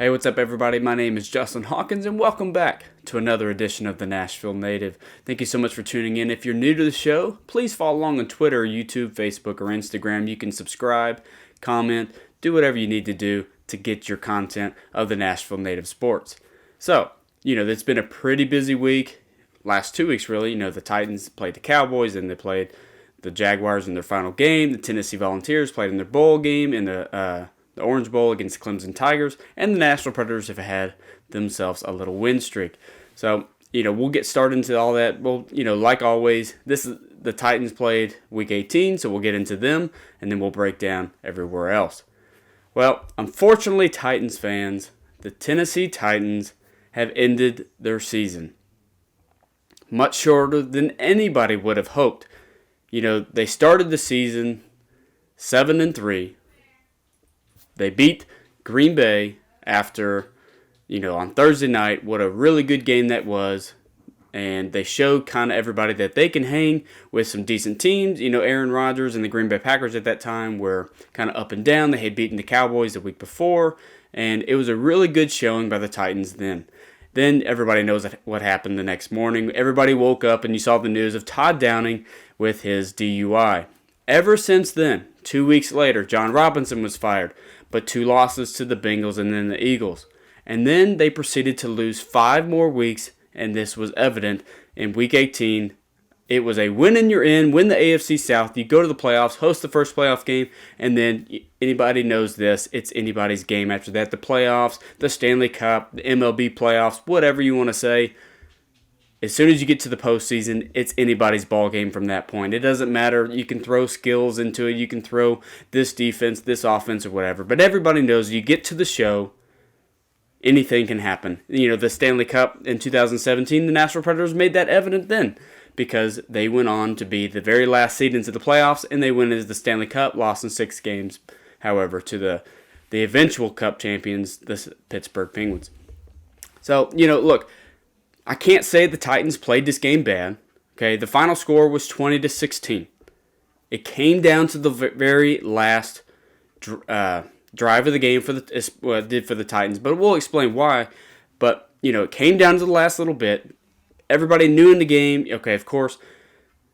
Hey, what's up, everybody? My name is Justin Hawkins, and welcome back to another edition of the Nashville Native. Thank you so much for tuning in. If you're new to the show, please follow along on Twitter, YouTube, Facebook, or Instagram. You can subscribe, comment, do whatever you need to do to get your content of the Nashville Native sports. So, it's been a pretty busy week. Last 2 weeks, really. The Titans played the Cowboys, and they played the Jaguars in their final game. The Tennessee Volunteers played in their bowl game in the Orange Bowl against the Clemson Tigers, and the Nashville Predators have had themselves a little win streak. So, we'll get started into all that. Well, like always, the Titans played Week 18, so we'll get into them, and then we'll break down everywhere else. Well, unfortunately, Titans fans, the Tennessee Titans have ended their season much shorter than anybody would have hoped. They started the season 7-3. They beat Green Bay after, on Thursday night, what a really good game that was. And they showed kind of everybody that they can hang with some decent teams. Aaron Rodgers and the Green Bay Packers at that time were kind of up and down. They had beaten the Cowboys the week before. And it was a really good showing by the Titans then. Then everybody knows what happened the next morning. Everybody woke up and you saw the news of TODD Downing with his DUI. Ever since then, 2 weeks later, John Robinson was fired, but 2 losses to the Bengals and then the Eagles. And then they proceeded to lose 5 more weeks, and this was evident in Week 18. It was a win and you're in, win the AFC South, you go to the playoffs, host the first playoff game, and then anybody knows this, it's anybody's game after that. The playoffs, the Stanley Cup, the MLB playoffs, whatever you want to say. As soon as you get to the postseason, it's anybody's ball game from that point. It doesn't matter. You can throw skills into it. You can throw this defense, this offense, or whatever. But everybody knows you get to the show, anything can happen. The Stanley Cup in 2017, the Nashville Predators made that evident then because they went on to be the very last seed into the playoffs, and they went into the Stanley Cup, lost in 6 games, however, to the eventual Cup champions, the Pittsburgh Penguins. So, look, I can't say the Titans played this game bad. Okay, the final score was 20-16. It came down to the very last drive of the game it did for the Titans, but we'll explain why. But it came down to the last little bit. Everybody knew in the game. Okay, of course,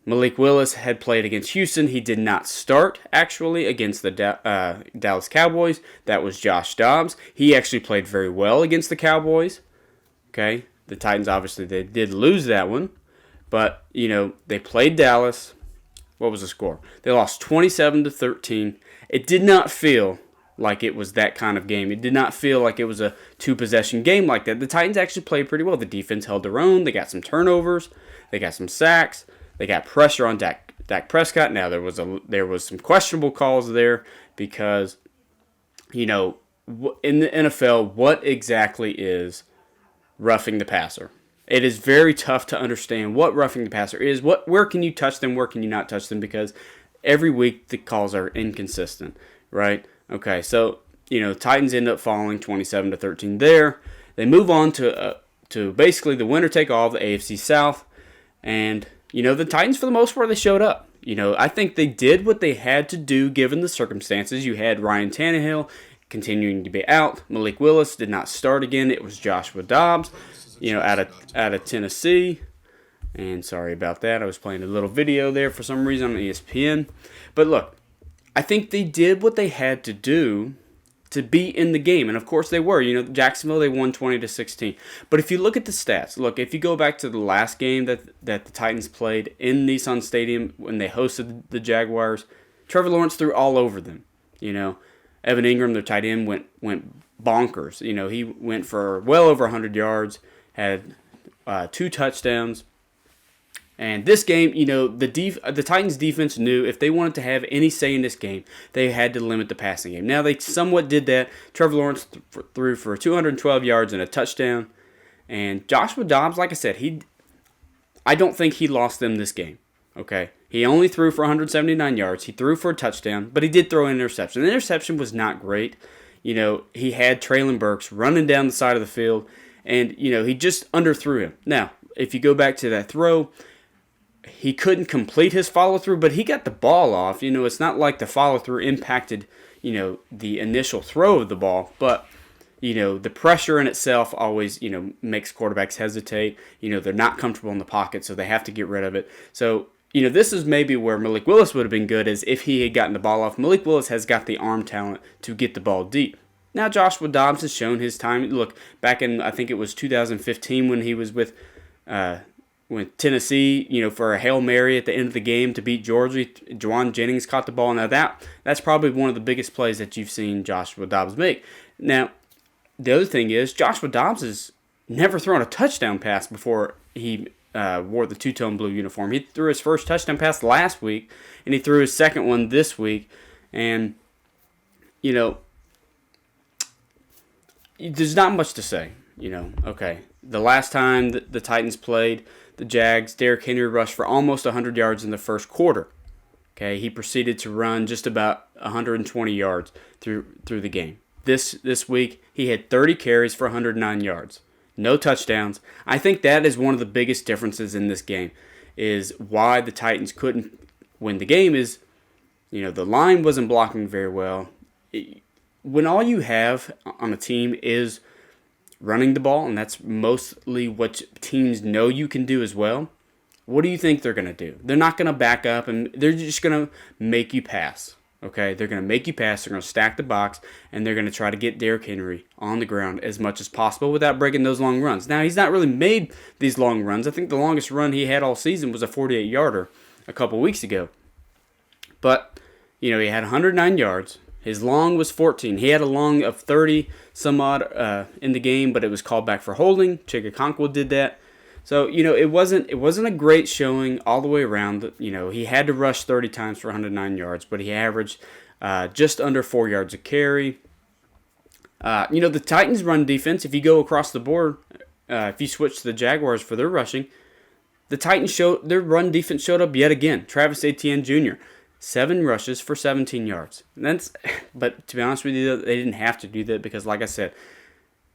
Malik Willis had played against Houston. He did not start actually against the Dallas Cowboys. That was Josh Dobbs. He actually played very well against the Cowboys. Okay. The Titans, obviously, they did lose that one. But, they played Dallas. What was the score? They lost 27-13. It did not feel like it was that kind of game. It did not feel like it was a 2-possession game like that. The Titans actually played pretty well. The defense held their own. They got some turnovers. They got some sacks. They got pressure on Dak Prescott. Now, there was some questionable calls there because, in the NFL, what exactly is roughing the passer? It is very tough to understand what roughing the passer is. Where can you touch them? Where can you not touch them? Because every week the calls are inconsistent, right? Okay, so Titans end up falling 27-13 there. They move on to basically the winner take all of the AFC South, and the Titans for the most part they showed up. I think they did what they had to do given the circumstances. You had Ryan Tannehill continuing to be out. Malik Willis did not start again. It was Joshua Dobbs, out of Tennessee. And sorry about that. I was playing a little video there for some reason on ESPN. But look, I think they did what they had to do to be in the game. And of course they were. Jacksonville, they won 20-16. But if you look at the stats, if you go back to the last game that the Titans played in Nissan Stadium when they hosted the Jaguars, Trevor Lawrence threw all over them. Evan Ingram, their tight end, went bonkers. He went for well over 100 yards, had 2 touchdowns. And this game, the Titans defense knew if they wanted to have any say in this game, they had to limit the passing game. Now, they somewhat did that. Trevor Lawrence threw for 212 yards and a touchdown. And Joshua Dobbs, like I said, I don't think he lost them this game. Okay? He only threw for 179 yards. He threw for a touchdown, but he did throw an interception. The interception was not great. He had Traylon Burks running down the side of the field, and, he just underthrew him. Now, if you go back to that throw, he couldn't complete his follow-through, but he got the ball off. It's not like the follow-through impacted, the initial throw of the ball. But, the pressure in itself always, makes quarterbacks hesitate. They're not comfortable in the pocket, so they have to get rid of it. So, this is maybe where Malik Willis would have been good, is if he had gotten the ball off. Malik Willis has got the arm talent to get the ball deep. Now, Joshua Dobbs has shown his time. Look, back in, I think it was 2015 when he was with Tennessee, for a Hail Mary at the end of the game to beat Georgia. Juwan Jennings caught the ball. Now, that's probably one of the biggest plays that you've seen Joshua Dobbs make. Now, the other thing is, Joshua Dobbs has never thrown a touchdown pass before he wore the two-tone blue uniform. He threw his first touchdown pass last week, and he threw his second one this week. And, there's not much to say. Okay. The last time the Titans played the Jags, Derrick Henry rushed for almost 100 yards in the first quarter. Okay, he proceeded to run just about 120 yards through the game. This week, he had 30 carries for 109 yards. No touchdowns. I think that is one of the biggest differences in this game, is why the Titans couldn't win the game is, the line wasn't blocking very well. When all you have on a team is running the ball, and that's mostly what teams know you can do as well, what do you think they're going to do? They're not going to back up, and they're just going to make you pass. Okay, they're going to make you pass, they're going to stack the box, and they're going to try to get Derrick Henry on the ground as much as possible without breaking those long runs. Now, he's not really made these long runs. I think the longest run he had all season was a 48-yarder a couple weeks ago. But, he had 109 yards. His long was 14. He had a long of 30 some odd in the game, but it was called back for holding. Chigakonkwo did that. So, it wasn't a great showing all the way around. He had to rush 30 times for 109 yards, but he averaged just under 4 yards a carry. The Titans' run defense, if you go across the board, if you switch to the Jaguars for their rushing, the Titans their run defense showed up yet again. Travis Etienne Jr., 7 rushes for 17 yards. But to be honest with you, they didn't have to do that because, like I said,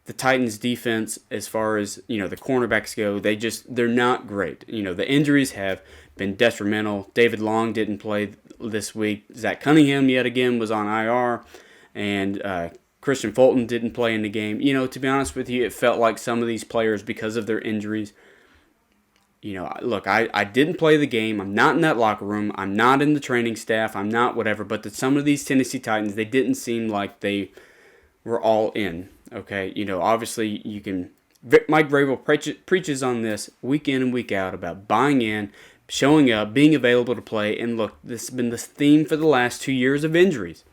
the Titans' defense, as far as, the cornerbacks go, they're not great. The injuries have been detrimental. David Long didn't play this week. Zach Cunningham, yet again, was on IR. And Christian Fulton didn't play in the game. To be honest with you, it felt like some of these players, because of their injuries, look, I didn't play the game. I'm not in that locker room. I'm not in the training staff. I'm not whatever. But some of these Tennessee Titans, they didn't seem like they were all in. Okay, obviously you can. Mike Vrabel preaches on this week in and week out about buying in, showing up, being available to play. And look, this has been the theme for the last 2 years of injuries,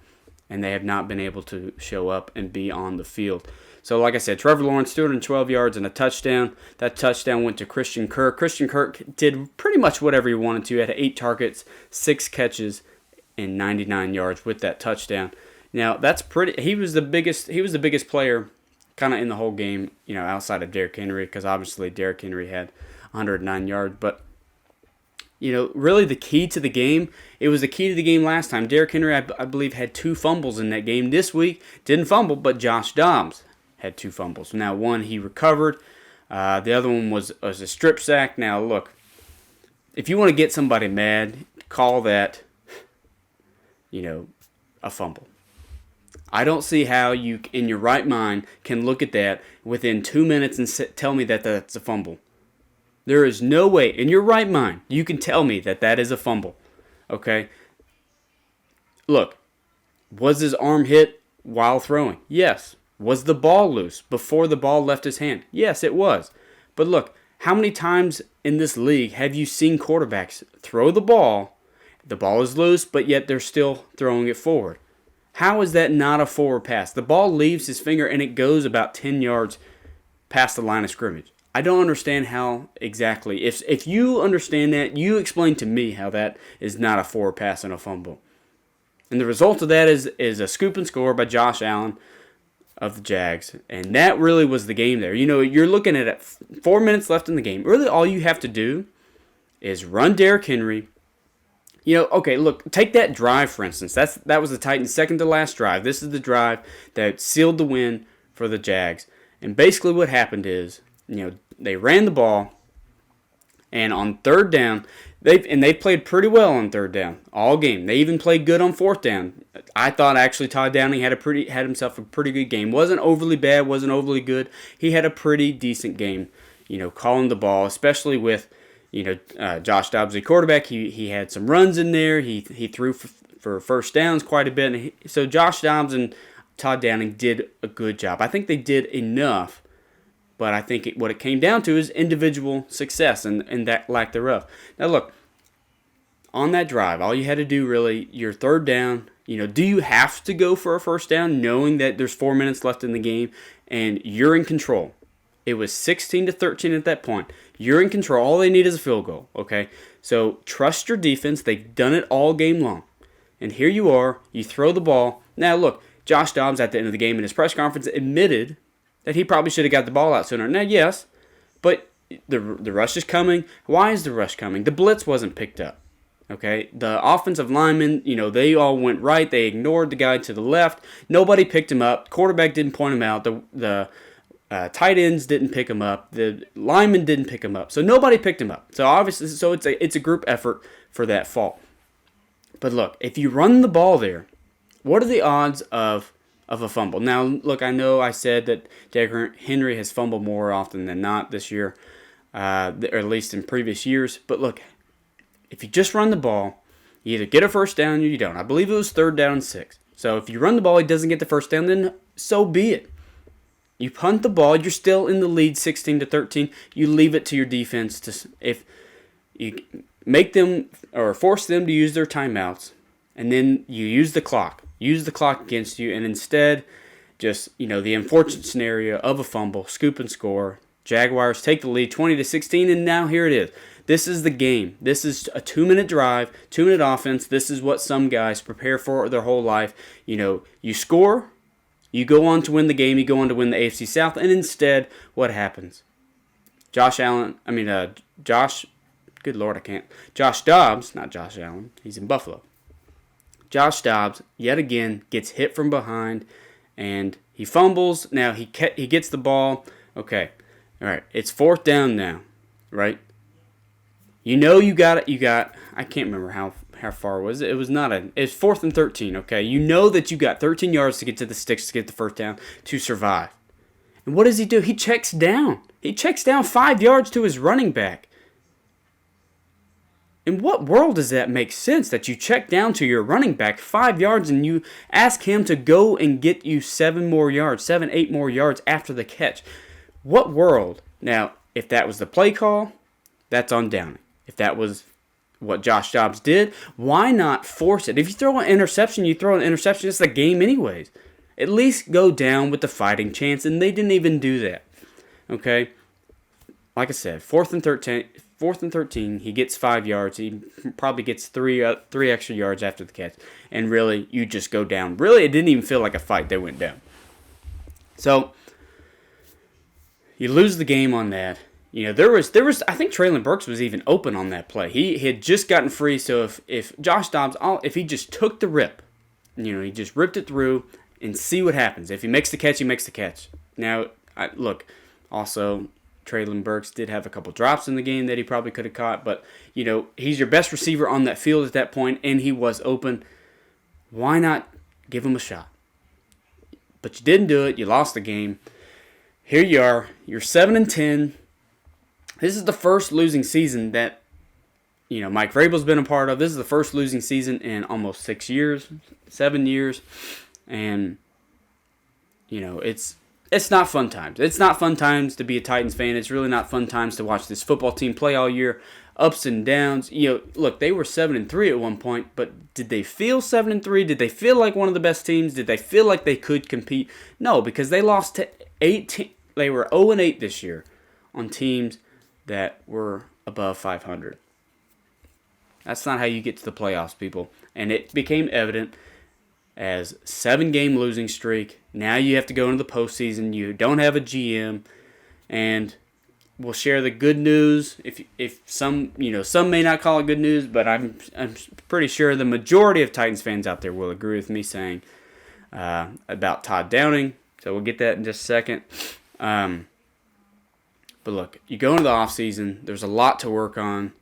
and they have not been able to show up and be on the field. So, like I said, Trevor Lawrence, 212 yards and a touchdown. That touchdown went to Christian Kirk. Christian Kirk did pretty much whatever he wanted to. He had 8 targets, 6 catches, and 99 yards with that touchdown. Now, that's pretty. He was the biggest player kind of in the whole game, outside of Derrick Henry, because obviously Derrick Henry had 109 yards. But, really the key to the game, it was the key to the game last time. Derrick Henry, I believe, had 2 fumbles in that game. This week, didn't fumble, but Josh Dobbs had 2 fumbles. Now, one he recovered. The other one was a strip sack. Now, look, if you want to get somebody mad, call that, a fumble. I don't see how you, in your right mind, can look at that within 2 minutes and tell me that that's a fumble. There is no way, in your right mind, you can tell me that that is a fumble. Okay? Look, was his arm hit while throwing? Yes. Was the ball loose before the ball left his hand? Yes, it was. But look, how many times in this league have you seen quarterbacks throw the ball is loose, but yet they're still throwing it forward? How is that not a forward pass? The ball leaves his finger and it goes about 10 yards past the line of scrimmage. I don't understand how exactly. If you understand that, you explain to me how that is not a forward pass and a fumble. And the result of that is a scoop and score by Josh Allen of the Jags. And that really was the game there. You're looking at it, 4 minutes left in the game. Really all you have to do is run Derrick Henry. Okay, look, take that drive, for instance. That was the Titans' second to last drive. This is the drive that sealed the win for the Jags. And basically what happened is, they ran the ball. And on third down, they played pretty well on third down all game. They even played good on fourth down. I thought actually Todd Downing had himself a pretty good game. Wasn't overly bad, wasn't overly good. He had a pretty decent game, calling the ball, especially with Josh Dobbs, the quarterback. He had some runs in there. He threw for first downs quite a bit. So Josh Dobbs and Todd Downing did a good job. I think they did enough. But I think what it came down to is individual success and that lack thereof. Now look, on that drive, all you had to do really, your third down, do you have to go for a first down knowing that there's 4 minutes left in the game and you're in control? It was 16-13 at that point. You're in control. All they need is a field goal, okay? So trust your defense. They've done it all game long. And here you are. You throw the ball. Now look, Josh Dobbs at the end of the game in his press conference admitted that he probably should have got the ball out sooner. Now, yes, but the rush is coming. Why is the rush coming? The blitz wasn't picked up. Okay, the offensive linemen, they all went right. They ignored the guy to the left. Nobody picked him up. Quarterback didn't point him out. The tight ends didn't pick him up. The linemen didn't pick him up. So nobody picked him up. So obviously, it's a group effort for that fault. But look, if you run the ball there, what are the odds of a fumble? Now, look, I know I said that Derrick Henry has fumbled more often than not this year, or at least in previous years. But look, if you just run the ball, you either get a first down or you don't. I believe it was 3rd down and 6. So if you run the ball, he doesn't get the first down, then so be it. You punt the ball, you're still in the lead 16-13. You leave it to your defense if you make them or force them to use their timeouts, and then you use the clock. Use the clock against you, and instead, just, the unfortunate scenario of a fumble, scoop and score. Jaguars take the lead 20-16, and now here it is. This is the game. This is a 2-minute drive, 2-minute offense. This is what some guys prepare for their whole life. You score, you go on to win the game, you go on to win the AFC South, and instead, what happens? Josh Dobbs, not Josh Allen, he's in Buffalo. Josh Dobbs, yet again, gets hit from behind, and he fumbles. Now, he gets the ball. Okay, all right, it's 4th down now, right? You got it. I can't remember how far was it. It was 4th and 13, okay? You know that you got 13 yards to get to the sticks to get the first down to survive. And what does he do? He checks down. He checks down 5 yards to his running back. In what world does that make sense that you check down to your running back 5 yards and you ask him to go and get you 8 more yards after the catch? What world? Now, if that was the play call, that's on Downing. If that was what Josh Dobbs did, why not force it? If you throw an interception, It's the game anyways. At least go down with the fighting chance, and they didn't even do that. Okay? Like I said, 4th and 13, he gets 5 yards. He probably gets three extra yards after the catch. And really, you just go down. Really, it didn't even feel like a fight. They went down. So, you lose the game on that. There was. I think Treylon Burks was even open on that play. He had just gotten free. So if Josh Dobbs, if he just took the rip, he just ripped it through and see what happens. If he makes the catch, he makes the catch. Now, look, also Treylon Burks did have a couple drops in the game that he probably could have caught, but he's your best receiver on that field at that point, and he was open. Why not give him a shot? But you didn't do it. You lost the game. Here you are. You're 7-10. This is the first losing season that Mike Vrabel's been a part of. This is the first losing season in almost 7 years, and it's not fun times. It's not fun times to be a Titans fan. It's really not fun times to watch this football team play all year. Ups and downs. Look, they were 7-3 at one point, but did they feel 7-3? Did they feel like one of the best teams? Did they feel like they could compete? No, because they lost to 18. They were 0-8 this year on teams that were above 500. That's not how you get to the playoffs, people. And it became evident as 7-game losing streak. Now you have to go into the postseason. You don't have a GM, and we'll share the good news. If some may not call it good news, but I'm pretty sure the majority of Titans fans out there will agree with me saying about Todd Downing. So we'll get that in just a second. But look, you go into the offseason, there's a lot to work on.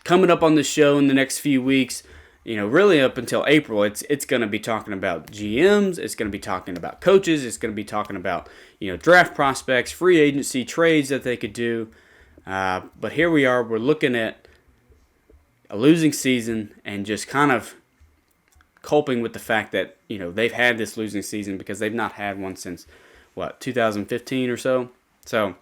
Coming up on the show in the next few weeks, really up until April, it's going to be talking about GMs, it's going to be talking about coaches, it's going to be talking about, draft prospects, free agency, trades that they could do. But here we are, we're looking at a losing season and just kind of coping with the fact that, they've had this losing season because they've not had one since, 2015 or so. So,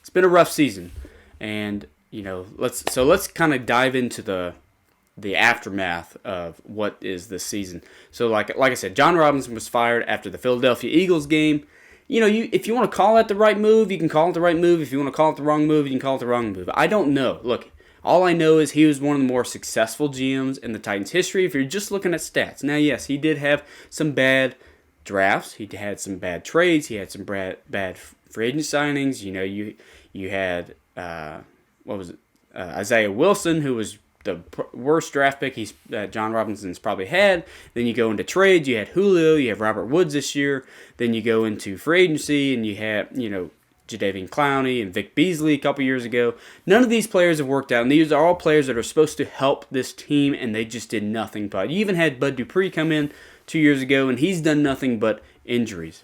it's been a rough season. And, let's kind of dive into the aftermath of what is this season. So, like I said, John Robinson was fired after the Philadelphia Eagles game. If you want to call it the right move, you can call it the right move. If you want to call it the wrong move, you can call it the wrong move. I don't know. Look, all I know is he was one of the more successful GMs in the Titans' history if you're just looking at stats. Now, yes, he did have some bad drafts. He had some bad trades. He had some bad free agent signings. You had, Isaiah Wilson, who was the worst draft pick John Robinson's probably had. Then you go into trades. You had Julio. You have Robert Woods this year. Then you go into free agency, and you have, Jadeveon Clowney and Vic Beasley a couple years ago. None of these players have worked out, and these are all players that are supposed to help this team, and they just did nothing but. You even had Bud Dupree come in 2 years ago, and he's done nothing but injuries.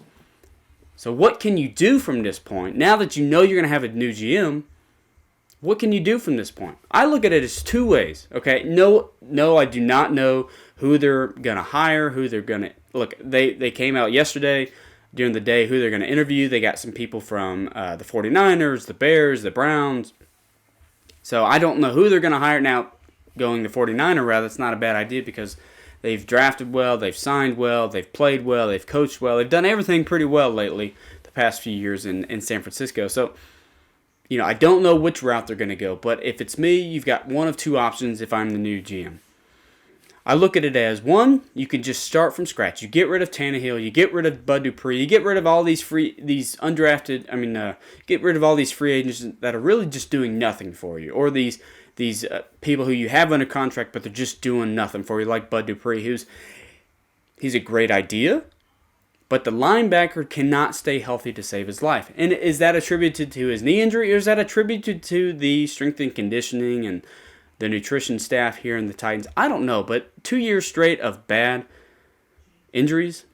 So what can you do from this point? Now that you know you're going to have a new GM, what can you do from this point? I look at it as two ways, okay? No, I do not know who they're going to hire, who they're going to... Look, they came out yesterday during the day who they're going to interview. They got some people from the 49ers, the Bears, the Browns. So I don't know who they're going to hire. Now, going the 49er route, that's not a bad idea because they've drafted well, they've signed well, they've played well, they've coached well. They've done everything pretty well lately the past few years in San Francisco. So, I don't know which route they're going to go. But if it's me, you've got one of two options if I'm the new GM. I look at it as, one, you can just start from scratch. You get rid of Tannehill, you get rid of Bud Dupree, you get rid of all get rid of all these free agents that are really just doing nothing for you, or these people who you have under contract but they're just doing nothing for you, like Bud Dupree, he's a great idea, but the linebacker cannot stay healthy to save his life. And is that attributed to his knee injury, or is that attributed to the strength and conditioning and the nutrition staff here in the Titans? I don't know, but 2 years straight of bad injuries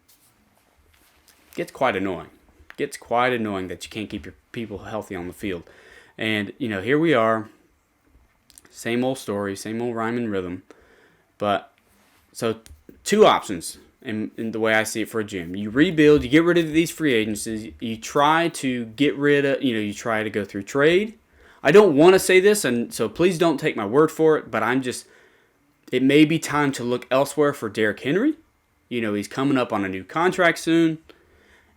gets quite annoying. Gets quite annoying that you can't keep your people healthy on the field. And, here we are. Same old story, same old rhyme and rhythm. But, so, two options in the way I see it for a GM. You rebuild, you get rid of these free agencies, you try to get rid of, you try to go through trade. I don't want to say this, and so please don't take my word for it, but it may be time to look elsewhere for Derrick Henry. He's coming up on a new contract soon,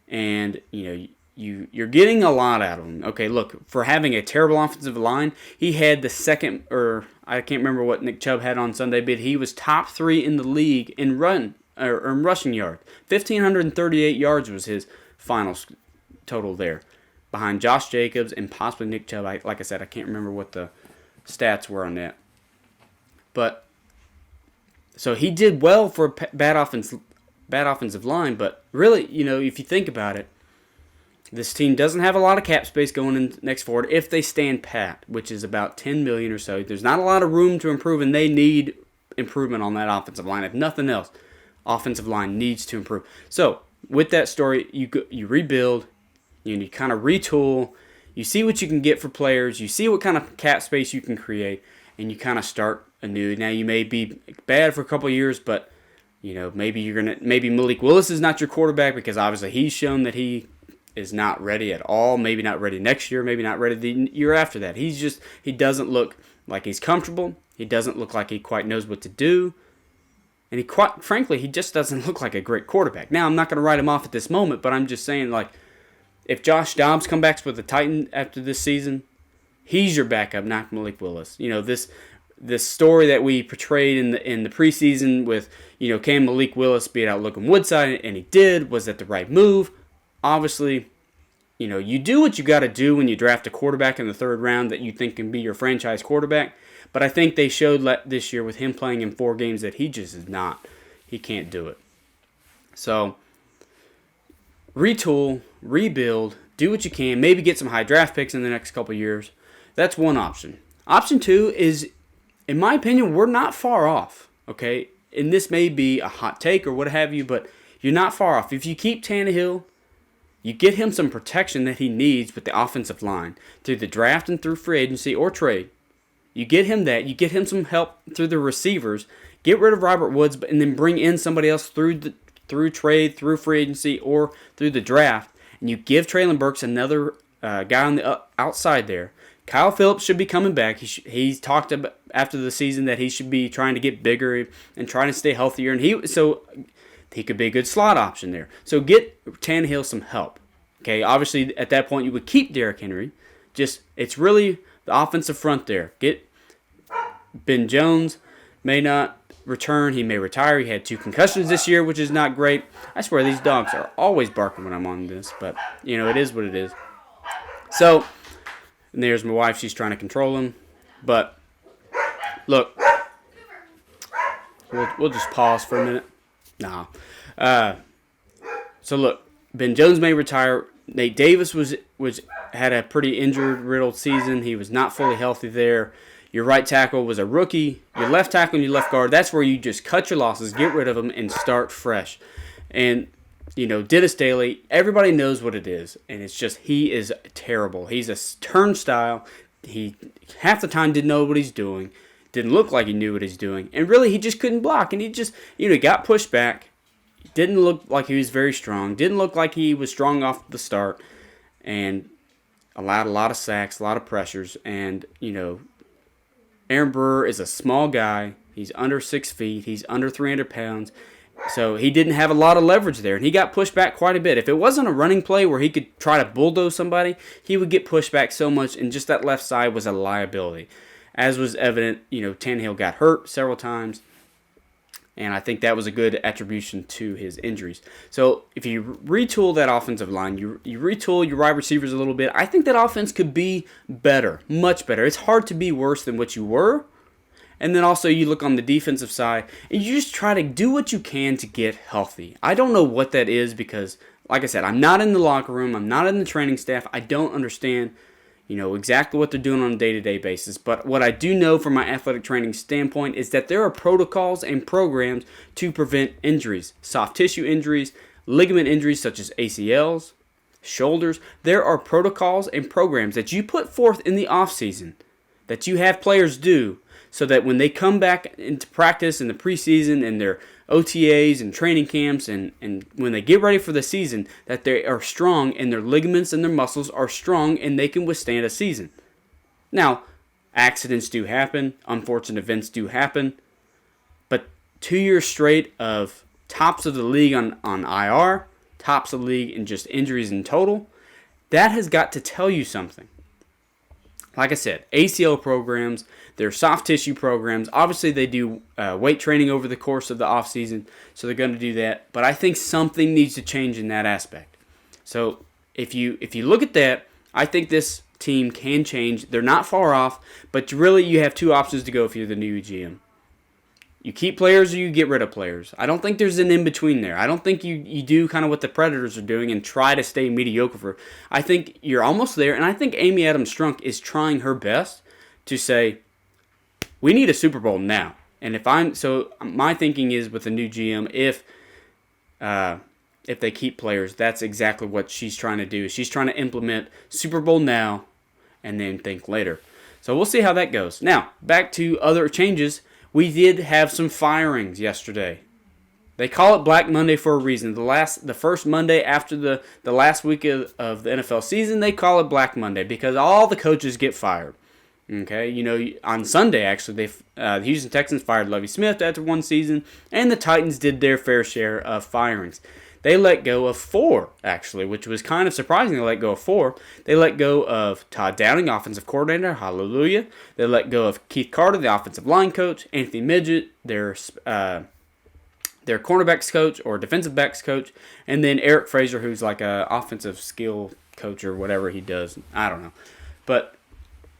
and, you're getting a lot out of him. Okay, look, for having a terrible offensive line, he had the second, or I can't remember what Nick Chubb had on Sunday, but he was top 3 in the league in rushing yards. 1,538 yards was his final total there, behind Josh Jacobs and possibly Nick Chubb. Like I said, I can't remember what the stats were on that. But, so he did well for a bad offensive line, but really, if you think about it, this team doesn't have a lot of cap space going in next forward if they stand pat, which is about $10 million or so. There's not a lot of room to improve, and they need improvement on that offensive line. If nothing else, offensive line needs to improve. So, with that story, you rebuild, you kind of retool, you see what you can get for players, you see what kind of cap space you can create, and you kind of start anew. Now, you may be bad for a couple of years, but maybe Malik Willis is not your quarterback because obviously he's shown that he is not ready at all. Maybe not ready next year, maybe not ready the year after that. He doesn't look like he's comfortable. He doesn't look like he quite knows what to do. And he just doesn't look like a great quarterback. Now, I'm not going to write him off at this moment, but I'm just saying, if Josh Dobbs comes back with the Titans after this season, he's your backup, not Malik Willis. This story that we portrayed in the preseason with, can Malik Willis beat out Logan Woodside, and he did. Was that the right move? Obviously, you do what you got to do when you draft a quarterback in the third round that you think can be your franchise quarterback. But I think they showed this year with him playing in 4 games that he just is not. He can't do it. So, retool, rebuild, do what you can, maybe get some high draft picks in the next couple of years. That's one option. Option two is, in my opinion, we're not far off, okay? And this may be a hot take or what have you, but you're not far off. If you keep Tannehill, you get him some protection that he needs with the offensive line through the draft and through free agency or trade. You get him that. You get him some help through the receivers. Get rid of Robert Woods and then bring in somebody else through trade, through free agency, or through the draft. And you give Treylon Burks another guy on the outside there. Kyle Phillips should be coming back. He's talked about after the season that he should be trying to get bigger and trying to stay healthier. And he could be a good slot option there. So get Tannehill some help. Okay, obviously at that point you would keep Derrick Henry. It's really the offensive front there. Get Ben Jones, may not return. He may retire. He had 2 concussions this year, which is not great. I swear these dogs are always barking when I'm on this, but it is what it is. So, and there's my wife. She's trying to control him. But, look, we'll just pause for a minute. Nah. So, look, Ben Jones may retire. Nate Davis had a pretty injured-riddled season. He was not fully healthy there. Your right tackle was a rookie. Your left tackle and your left guard, that's where you just cut your losses, get rid of them, and start fresh. And, Dennis Daly, everybody knows what it is. And it's just, he is terrible. He's a turnstile. He, half the time, didn't know what he's doing. Didn't look like he knew what he's doing. And really, he just couldn't block. And he just, got pushed back. Didn't look like he was very strong. Didn't look like he was strong off the start. And allowed a lot of sacks, a lot of pressures. And, Aaron Brewer is a small guy. He's under 6 feet. He's under 300 pounds. So he didn't have a lot of leverage there. And he got pushed back quite a bit. If it wasn't a running play where he could try to bulldoze somebody, he would get pushed back so much. And just that left side was a liability. As was evident, Tannehill got hurt several times. And I think that was a good attribution to his injuries. So if you retool that offensive line, you retool your wide receivers a little bit, I think that offense could be better, much better. It's hard to be worse than what you were. And then also you look on the defensive side, and you just try to do what you can to get healthy. I don't know what that is because, like I said, I'm not in the locker room. I'm not in the training staff. I don't understand exactly what they're doing on a day-to-day basis. But what I do know from my athletic training standpoint is that there are protocols and programs to prevent injuries, soft tissue injuries, ligament injuries such as ACLs, shoulders. There are protocols and programs that you put forth in the offseason that you have players do so that when they come back into practice in the preseason and their OTAs and training camps and when they get ready for the season, that they are strong and their ligaments and their muscles are strong and they can withstand a season. Now, accidents do happen, unfortunate events do happen, but 2 years straight of tops of the league on IR, tops of the league in just injuries in total, that has got to tell you something. Like I said, ACL programs, they're soft tissue programs. Obviously, they do weight training over the course of the offseason, so they're going to do that. But I think something needs to change in that aspect. So if you look at that, I think this team can change. They're not far off, but really you have 2 options to go if you're the new GM. You keep players or you get rid of players. I don't think there's an in-between there. I don't think you do kind of what the Predators are doing and try to stay mediocre. I think you're almost there, and I think Amy Adams-Strunk is trying her best to say, we need a Super Bowl now. And my thinking is with the new GM, if they keep players, that's exactly what she's trying to do. She's trying to implement Super Bowl now and then think later. So we'll see how that goes. Now, back to other changes. We did have some firings yesterday. They call it Black Monday for a reason. The first Monday after the last week of the NFL season, they call it Black Monday because all the coaches get fired. Okay, on Sunday, actually, the Houston Texans fired Lovie Smith after 1 season, and the Titans did their fair share of firings. They let go of 4, actually, which was kind of surprising. They let go of 4. They let go of Todd Downing, offensive coordinator, hallelujah. They let go of Keith Carter, the offensive line coach, Anthony Midget, their cornerbacks coach or defensive backs coach, and then Eric Fraser, who's like a offensive skill coach or whatever he does. I don't know. But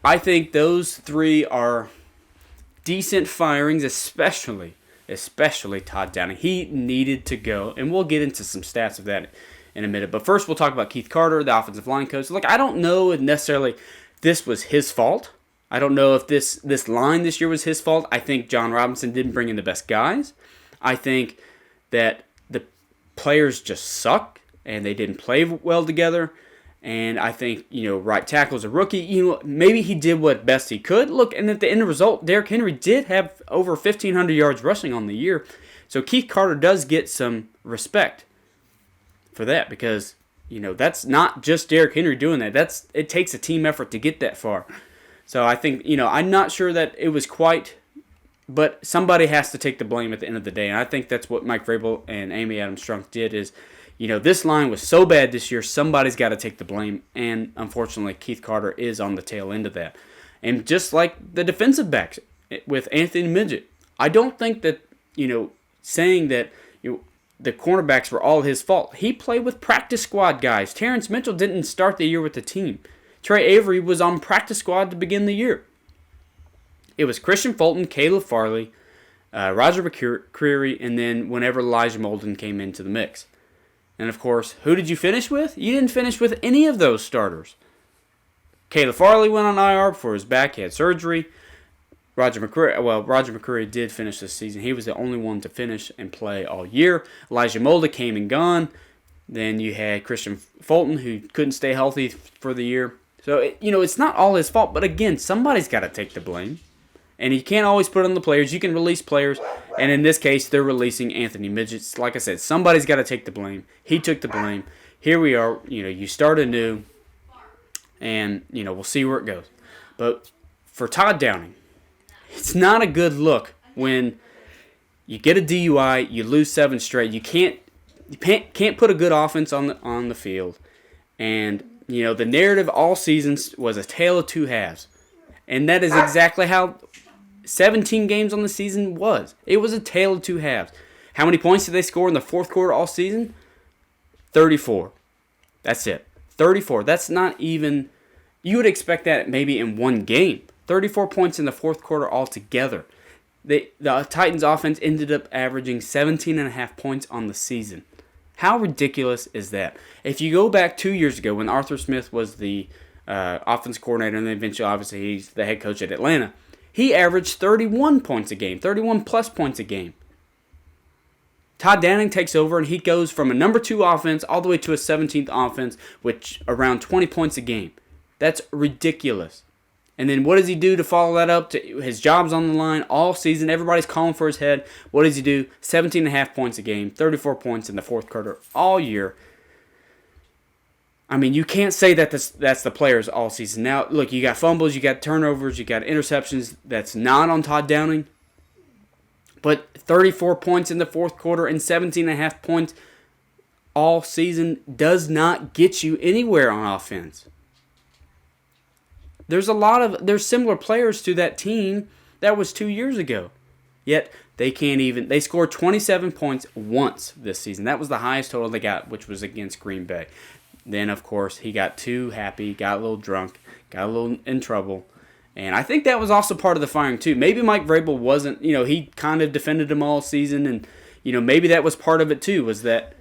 I think those 3 are decent firings, especially Todd Downing. He needed to go, and we'll get into some stats of that in a minute. But first, we'll talk about Keith Carter, the offensive line coach. Look, I don't know if necessarily this was his fault. I don't know if this line this year was his fault. I think John Robinson didn't bring in the best guys. I think that the players just suck and they didn't play well together. And I think, right tackle's a rookie. Maybe he did what best he could. Look, and at the end result, Derrick Henry did have over 1,500 yards rushing on the year. So Keith Carter does get some respect for that because, that's not just Derrick Henry doing that. It takes a team effort to get that far. So I think, I'm not sure that it was quite, but somebody has to take the blame at the end of the day. And I think that's what Mike Vrabel and Amy Adams-Strunk did is, this line was so bad this year, somebody's got to take the blame. And unfortunately, Keith Carter is on the tail end of that. And just like the defensive backs with Anthony Midget, I don't think that, saying that the cornerbacks were all his fault. He played with practice squad guys. Terrence Mitchell didn't start the year with the team. Trey Avery was on practice squad to begin the year. It was Christian Fulton, Caleb Farley, Roger McCreary, and then whenever Elijah Molden came into the mix. And of course, who did you finish with? You didn't finish with any of those starters. Caleb Farley went on IR before his back. He had surgery. Roger McCreary did finish this season. He was the only one to finish and play all year. Elijah Molden came and gone. Then you had Christian Fulton, who couldn't stay healthy for the year. So, it's not all his fault. But again, somebody's got to take the blame. And you can't always put it on the players. You can release players. And in this case, they're releasing Anthony Midget. Like I said, somebody's got to take the blame. He took the blame. Here we are. You start anew. And, we'll see where it goes. But for Todd Downing, it's not a good look when you get a DUI, you lose 7 straight. You can't put a good offense on the field. And, the narrative all seasons was a tale of two halves. And that is exactly how 17 games on the season was. It was a tale of two halves. How many points did they score in the fourth quarter all season? 34. That's it. 34. That's not even... You would expect that maybe in one game. 34 points in the fourth quarter altogether. The Titans offense ended up averaging 17.5 points on the season. How ridiculous is that? If you go back 2 years ago when Arthur Smith was the offense coordinator and then eventually obviously he's the head coach at Atlanta, he averaged 31 points a game, 31 plus points a game. Todd Downing takes over and he goes from a number 2 offense all the way to a 17th offense, which around 20 points a game. That's ridiculous. And then what does he do to follow that up? His job's on the line all season. Everybody's calling for his head. What does he do? 17.5 points a game, 34 points in the fourth quarter all year. I mean, you can't say that that's the players all season. Now, look, you got fumbles, you got turnovers, you got interceptions. That's not on Todd Downing. But 34 points in the fourth quarter and 17.5 points all season does not get you anywhere on offense. There's similar players to that team that was 2 years ago. Yet they scored 27 points once this season. That was the highest total they got, which was against Green Bay. Then, of course, he got too happy, got a little drunk, got a little in trouble. And I think that was also part of the firing, too. Maybe Mike Vrabel wasn't, he kind of defended him all season. And, maybe that was part of it, too, was that,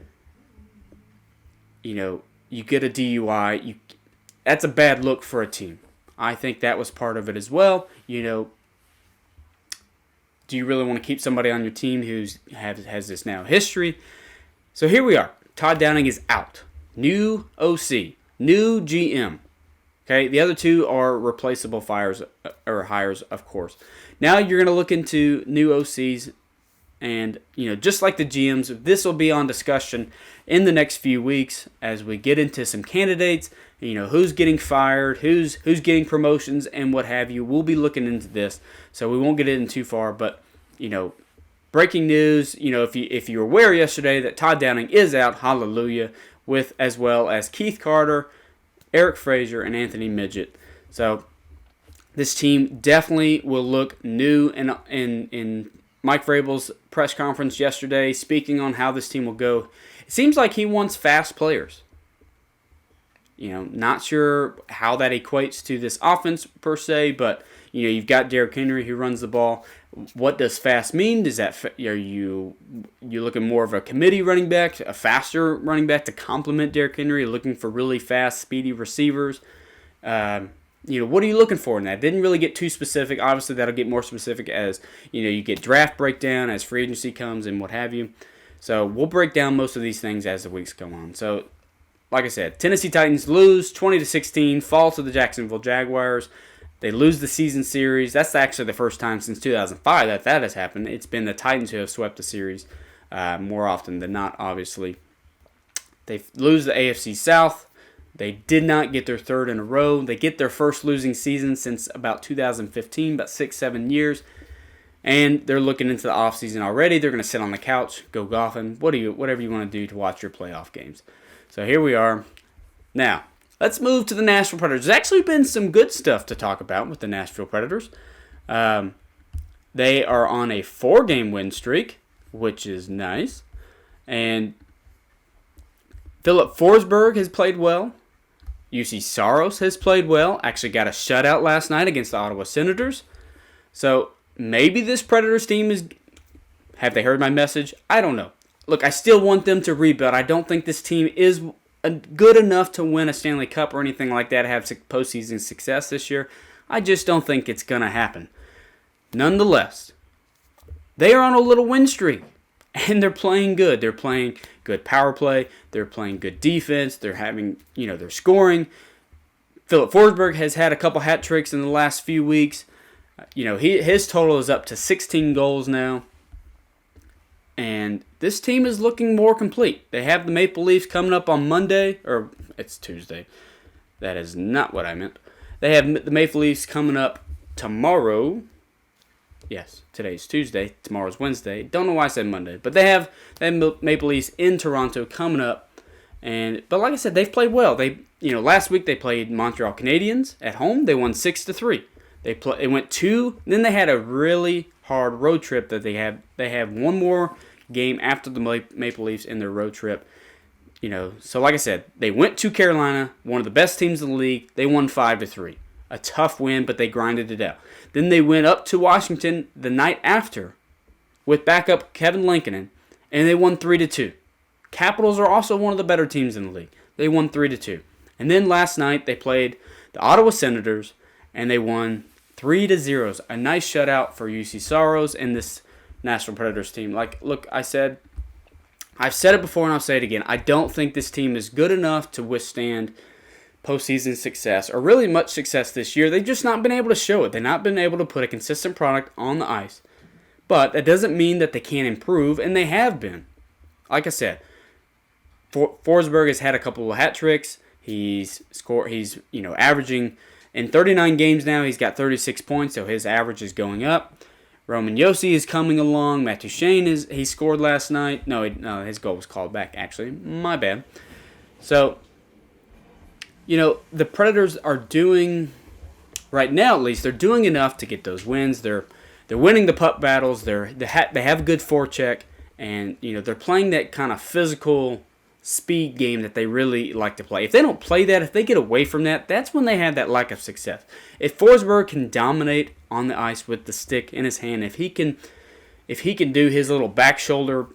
you get a DUI. That's a bad look for a team. I think that was part of it as well. Do you really want to keep somebody on your team who has this now history? So here we are. Todd Downing is out. New OC. New GM. Okay, the other two are replaceable hires, of course. Now you're going to look into new OCs. And, just like the GMs, this will be on discussion in the next few weeks as we get into some candidates, who's getting fired, who's getting promotions, and what have you. We'll be looking into this, so we won't get in too far. But, breaking news, if you were aware yesterday that Todd Downing is out, hallelujah, with as well as Keith Carter, Eric Frazier, and Anthony Midget. So this team definitely will look new in Mike Vrabel's press conference yesterday, speaking on how this team will go. It seems like he wants fast players. Not sure how that equates to this offense per se, but you've got Derrick Henry who runs the ball. What does fast mean? Does that are you looking more of a committee running back, a faster running back to complement Derrick Henry? Looking for really fast, speedy receivers. What are you looking for in that? Didn't really get too specific. Obviously, that'll get more specific as you get draft breakdown as free agency comes and what have you. So we'll break down most of these things as the weeks come on. So, like I said, Tennessee Titans lose 20-16, fall to the Jacksonville Jaguars. They lose the season series. That's actually the first time since 2005 that has happened. It's been the Titans who have swept the series more often than not, obviously. They lose the AFC South. They did not get their third in a row. They get their first losing season since about 2015, about 6-7 years. And they're looking into the offseason already. They're going to sit on the couch, go golfing, whatever you want to do to watch your playoff games. So here we are. Now, let's move to the Nashville Predators. There's actually been some good stuff to talk about with the Nashville Predators. They are on a 4-game win streak, which is nice. And Philip Forsberg has played well. UC Saros has played well. Actually got a shutout last night against the Ottawa Senators. So maybe this Predators team is... Have they heard my message? I don't know. Look, I still want them to rebuild. I don't think this team is good enough to win a Stanley Cup or anything like that, have postseason success this year. I just don't think it's going to happen. Nonetheless, they are on a little win streak, and they're playing good. They're playing good power play. They're playing good defense. They're having, they're scoring. Philip Forsberg has had a couple hat tricks in the last few weeks. His total is up to 16 goals now. And this team is looking more complete. They have the Maple Leafs coming up on Monday, or it's Tuesday. That is not what I meant. They have the Maple Leafs coming up tomorrow. Yes, today's Tuesday. Tomorrow's Wednesday. Don't know why I said Monday. But they have Maple Leafs in Toronto coming up. But like I said, they've played well. Last week they played Montreal Canadiens at home. They won 6-3. They went 2. Then they had a really hard road trip that they have. They have one more game after the Maple Leafs in their road trip. So like I said, they went to Carolina, one of the best teams in the league. They won 5-3. A tough win, but they grinded it out. Then they went up to Washington the night after with backup Kevin Lankinen, and they won 3-2. Capitals are also one of the better teams in the league. They won 3-2. And then last night they played the Ottawa Senators, and they won 3-0. A nice shutout for UC Saros and this Nashville Predators team. I've said it before and I'll say it again. I don't think this team is good enough to withstand postseason success or really much success this year. They've just not been able to show it. They've not been able to put a consistent product on the ice. But that doesn't mean that they can't improve, and they have been. Like I said, Forsberg has had a couple of hat tricks. He's averaging in 39 games now. He's got 36 points, so his average is going up. Roman Josi is coming along. Matt Duchene he scored last night. No, his goal was called back, actually. My bad. So, the Predators are doing, right now at least, they're doing enough to get those wins. They're winning the puck battles. They have a good forecheck, and they're playing that kind of physical speed game that they really like to play. If they don't play that, if they get away from that, that's when they have that lack of success. If Forsberg can dominate on the ice with the stick in his hand, if he can do his little back shoulder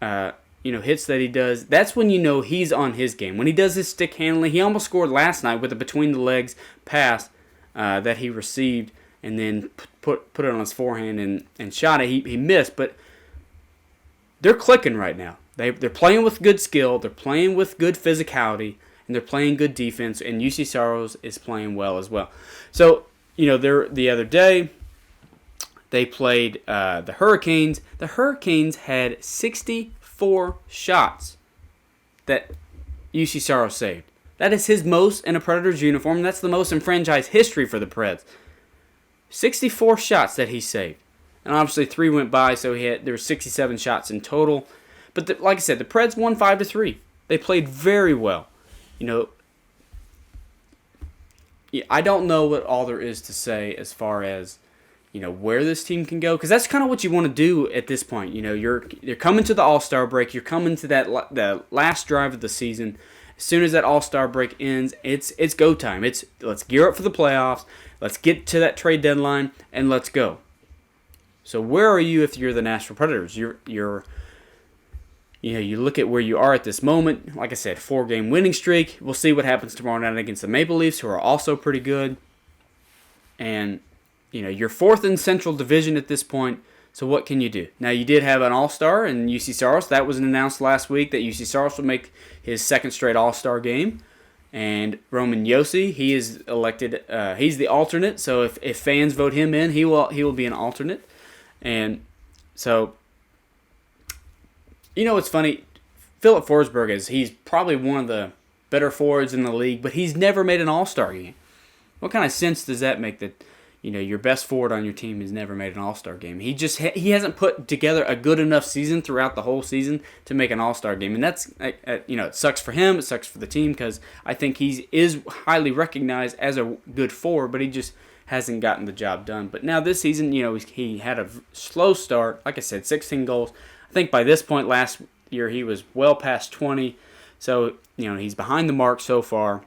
hits that he does, that's when he's on his game. When he does his stick handling, he almost scored last night with a between the legs pass that he received and then put it on his forehand and shot it. He missed, but they're clicking right now. They're playing with good skill, they're playing with good physicality, and they're playing good defense, and UC Saros is playing well as well. So, the other day, they played the Hurricanes. The Hurricanes had 64 shots that UC Saros saved. That is his most in a Predators uniform. That's the most in franchise history for the Preds. 64 shots that he saved. And obviously 3 went by, so there were 67 shots in total. But like I said, the Preds won 5-3. They played very well. I don't know what all there is to say as far as where this team can go, because that's kind of what you want to do at this point. You're coming to the All-Star break. You're coming to the last drive of the season. As soon as that All-Star break ends, it's go time. Let's gear up for the playoffs. Let's get to that trade deadline, and let's go. So where are you if you're the Nashville Predators? You look at where you are at this moment. Like I said, 4-game winning streak. We'll see what happens tomorrow night against the Maple Leafs, who are also pretty good. And, you're 4th in Central Division at this point. So what can you do? Now, you did have an All-Star in UC Saros. That was announced last week that UC Saros would make his 2nd straight All-Star game. And Roman Josi, he is elected. He's the alternate. So if fans vote him in, he will be an alternate. And so, it's funny. Philip Forsberg he's probably one of the better forwards in the league, but he's never made an All-Star game. What kind of sense does that make that, your best forward on your team has never made an All-Star game? He hasn't put together a good enough season throughout the whole season to make an All-Star game. And that's, it sucks for him. It sucks for the team because I think he is highly recognized as a good forward, but he just hasn't gotten the job done. But now this season, he had a slow start. Like I said, 16 goals. I think by this point last year he was well past 20. So, he's behind the mark so far.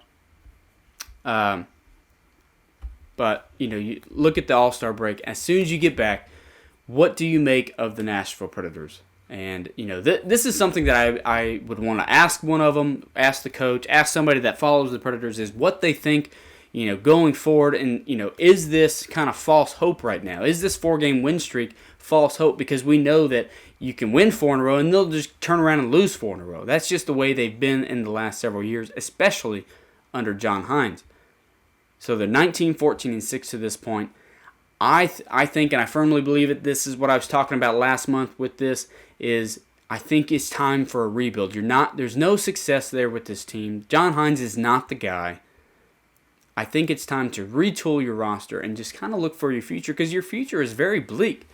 But, you look at the All-Star break. As soon as you get back, what do you make of the Nashville Predators? And, this is something that I would want to ask one of them, ask the coach, ask somebody that follows the Predators, is what they think, going forward. And, is this kind of false hope right now? Is this 4-game win streak false hope? Because we know that you can win 4 in a row and they'll just turn around and lose 4 in a row. That's just the way they've been in the last several years, especially under John Hines. So they're 19, 14, and 6 to this point. I think, and I firmly believe it, this is what I was talking about last month with this, is I think it's time for a rebuild. There's no success there with this team. John Hines is not the guy. I think it's time to retool your roster and just kind of look for your future, because your future is very bleak.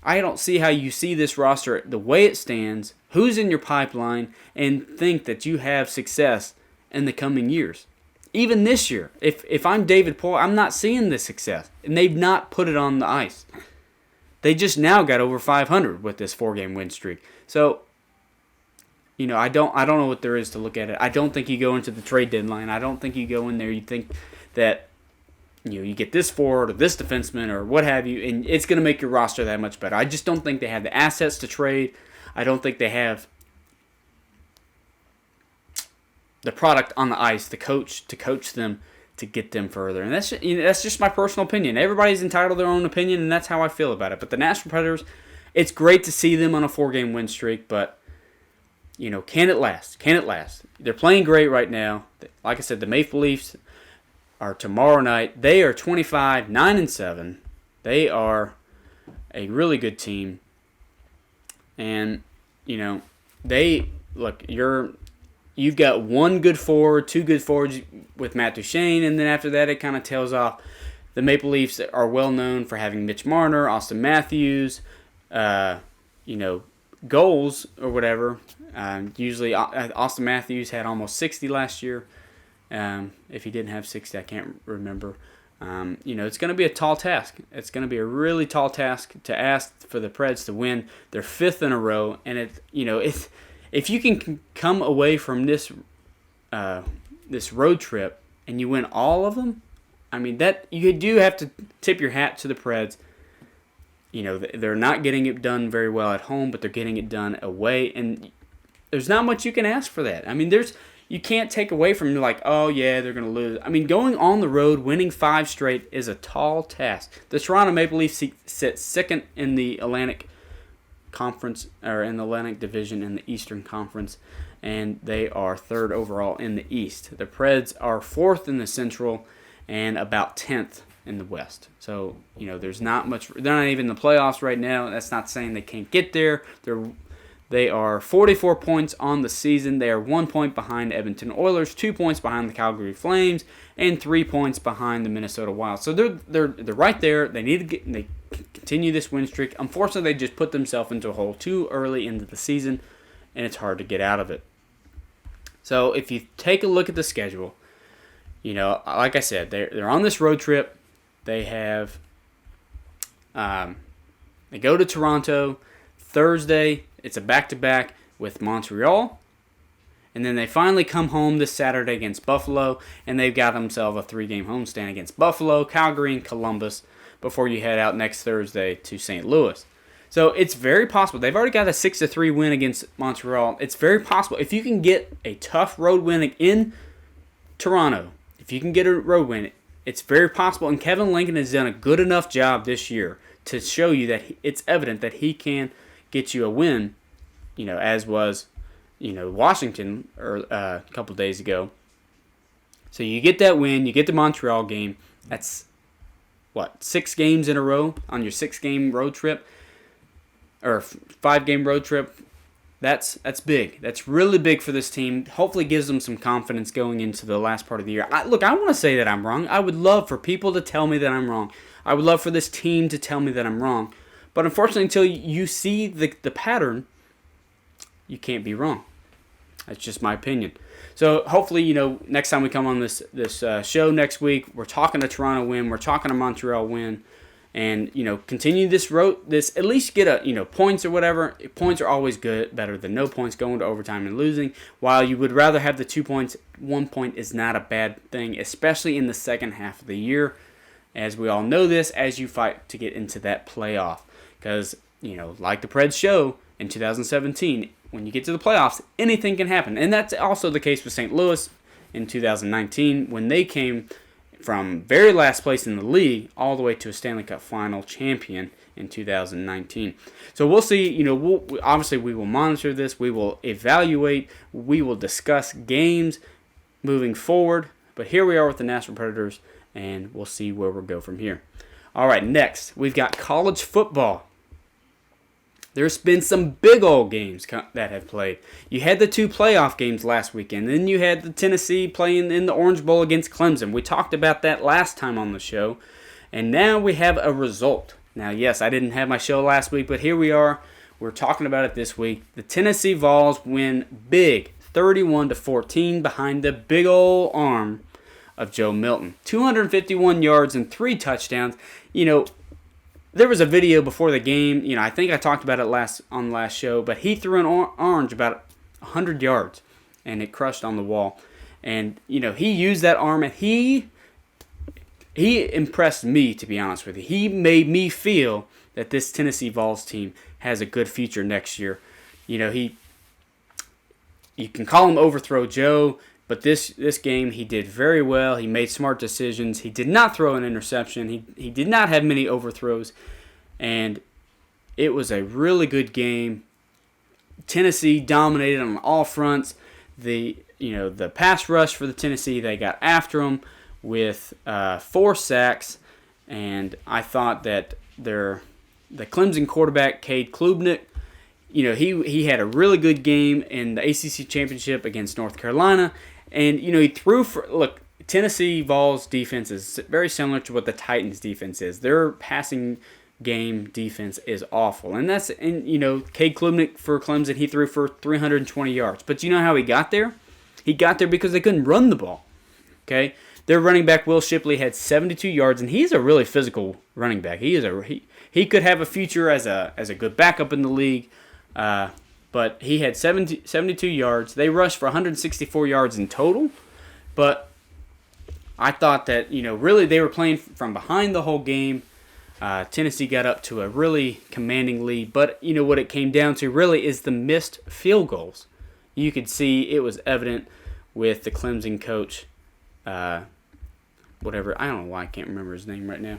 I don't see how you see this roster the way it stands, who's in your pipeline, and think that you have success in the coming years. Even this year, if I'm David Poile, I'm not seeing this success. And they've not put it on the ice. They just now got over 500 with this 4-game win streak. So, I don't know what there is to look at it. I don't think you go into the trade deadline. I don't think you go in there, you think that, you get this forward or this defenseman or what have you, and it's going to make your roster that much better. I just don't think they have the assets to trade. I don't think they have the product on the ice, the coach to coach them to get them further. And that's just my personal opinion. Everybody's entitled to their own opinion, and that's how I feel about it. But the Nashville Predators, it's great to see them on a 4-game win streak, but, can it last? Can it last? They're playing great right now. Like I said, the Maple Leafs are tomorrow night. They are 25, 9-7. They are a really good team. And, you've got 1 good forward, 2 good forwards with Matt Duchene, and then after that it kind of tails off. The Maple Leafs are well known for having Mitch Marner, Austin Matthews, goals or whatever. Usually Austin Matthews had almost 60 last year. If he didn't have 60, I can't remember. It's going to be a tall task. It's going to be a really tall task to ask for the Preds to win their 5th in a row, and if you can come away from this road trip and you win all of them, that you do have to tip your hat to the Preds. They're not getting it done very well at home, but they're getting it done away, and there's not much you can ask for that. You can't take away from like, oh yeah, they're going to lose. Going on the road, winning 5 straight is a tall task. The Toronto Maple Leafs sit 2nd in the Atlantic Conference, or in the Atlantic Division in the Eastern Conference, and they are 3rd overall in the East. The Preds are 4th in the Central and about 10th in the West. So, there's not much. They're not even in the playoffs right now. That's not saying they can't get there. They are 44 points on the season. They are 1 point behind Edmonton Oilers, 2 points behind the Calgary Flames, and 3 points behind the Minnesota Wild. So they're right there. They need to they continue this win streak. Unfortunately, they just put themselves into a hole too early into the season, and it's hard to get out of it. So if you take a look at the schedule, like I said, they're on this road trip. They have they go to Toronto Thursday. It's a back-to-back with Montreal, And then they finally come home this Saturday against Buffalo, and they've got themselves a 3-game homestand against Buffalo, Calgary, and Columbus before you head out next Thursday to St. Louis. So it's very possible. They've already got a 6-3 win against Montreal. It's very possible. If you can get a tough road win in Toronto, if you can get a road win, it's very possible. And Kevin Lincoln has done a good enough job this year to show you that it's evident that he can get you a win, as was, Washington a couple days ago. So you get that win, you get the Montreal game. That's, 6 games in a row on your 6-game road trip? Or 5-game road trip. That's big. That's really big for this team. Hopefully gives them some confidence going into the last part of the year. I want to say that I'm wrong. I would love for people to tell me that I'm wrong. I would love for this team to tell me that I'm wrong. But unfortunately, until you see the pattern, you can't be wrong. That's just my opinion. So hopefully, next time we come on this show next week, we're talking a Toronto win. We're talking a Montreal win. And, continue this road, at least get a, points or whatever. Points are always good, better than no points going to overtime and losing. While you would rather have the 2 points, 1 point is not a bad thing, especially in the second half of the year. As we all know this, as you fight to get into that playoff. Because, like the Preds show in 2017, when you get to the playoffs, anything can happen. And that's also the case with St. Louis in 2019 when they came from very last place in the league all the way to a Stanley Cup final champion in 2019. So we'll see, obviously we will monitor this, we will evaluate, we will discuss games moving forward. But here we are with the Nashville Predators, and we'll see where we'll go from here. All right, next, we've got college football. There's been some big old games that have played. You had the 2 playoff games last weekend. Then you had the Tennessee playing in the Orange Bowl against Clemson. We talked about that last time on the show. And now we have a result. Now, yes, I didn't have my show last week, but here we are. We're talking about it this week. The Tennessee Vols win big, 31-14, behind the big old arm of Joe Milton. 251 yards and 3 touchdowns. There was a video before the game, I think I talked about it on the last show, but he threw an orange about 100 yards, and it crushed on the wall. And, he used that arm, and he impressed me, to be honest with you. He made me feel that this Tennessee Vols team has a good future next year. You can call him Overthrow Joe, but this game he did very well. He made smart decisions. He did not throw an interception. He did not have many overthrows. And it was a really good game. Tennessee dominated on all fronts. The pass rush for the Tennessee, they got after them with 4 sacks. And I thought that the Clemson quarterback, Cade Klubnik, he had a really good game in the ACC championship against North Carolina. And, he threw Tennessee Vols defense is very similar to what the Titans defense is. Their passing game defense is awful. And Cade Klubnik for Clemson, he threw for 320 yards. But you know how he got there? He got there because they couldn't run the ball. Okay? Their running back, Will Shipley, had 72 yards, and he's a really physical running back. He could have a future as a good backup in the league. But he had 72 yards. They rushed for 164 yards in total. But I thought that, really they were playing from behind the whole game. Tennessee got up to a really commanding lead. But, what it came down to really is the missed field goals. You could see it was evident with the Clemson coach, whatever. I don't know why I can't remember his name right now.